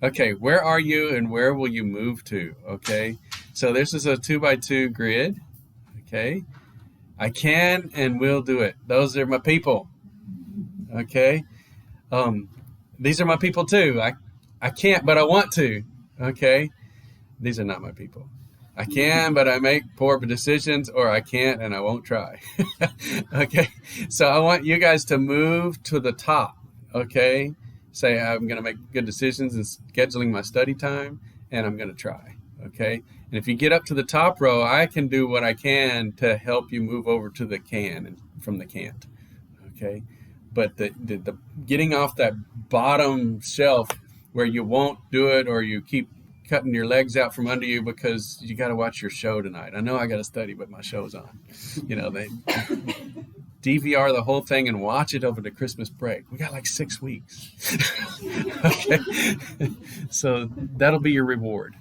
Okay, where are you and where will you move to? Okay, so this is a 2x2 grid. Okay, I can and will do it. Those are my people. Okay, um, these are my people too. I can't, but I want to. Okay, these are not my people. I can, but I make poor decisions, or I can't and I won't try. Okay, so I want you guys to move to the top. Okay, say I'm going to make good decisions in scheduling my study time, and I'm going to try. Okay, and if you get up to the top row, I can do what I can to help you move over to the can and from the can't. Okay, but the getting off that bottom shelf where you won't do it, or you keep cutting your legs out from under you because you got to watch your show tonight. I know I got to study, but my show's on. They DVR the whole thing and watch it over the Christmas break. We got like 6 weeks. Okay, so that'll be your reward.